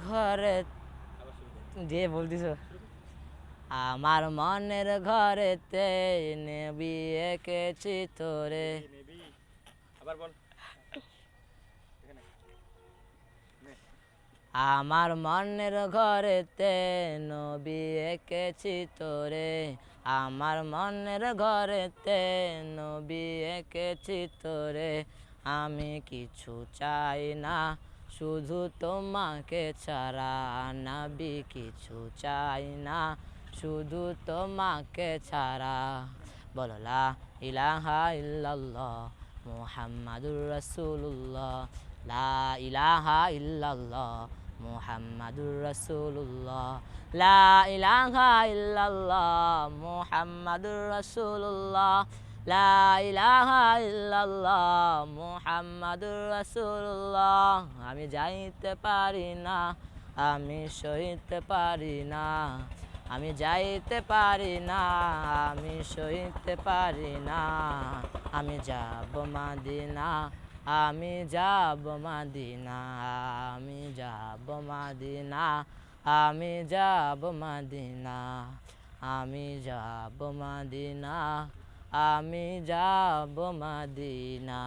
ঘরে দিয়ে বলতিস আমার মনের ঘরেতে নেবি এঁকেছি তোরে। আবার বল। আমার মনের ঘরেতে নবী এঁকেছি তোরে। আমার মনের ঘরেতে নবী এঁকেছি তোরে। আমি কিছু চাই না শুধু তোমাকে ছাড়া, নবী কিছু চাই না শুধু তোমাকে ছাড়া। বলো লা ইলাহা ইল্লাল্লাহ মুহাম্মাদুর রাসূলুল্লাহ, লা ইলাহা ইল্লাল্লাহ মুহাম্মাদুর রাসূলুল্লাহ, লা ইলাহা ইল্লাল্লাহ মুহাম্মাদুর রাসূলুল্লাহ, লা ইলাহা ইল্লাল্লাহ মুহাম্মাদুর রাসূলুল্লাহ। আমি যাইতে পারি না, আমি সইতে পারি না, আমি যাইতে পারি না, আমি সইতে পারি না। আমি যাব মদিনা, আমি যাব মদিনা, আমি যাব মদিনা, আমি যাব মদিনা, আমি যাব মদিনা, আমি যাব মদিনা।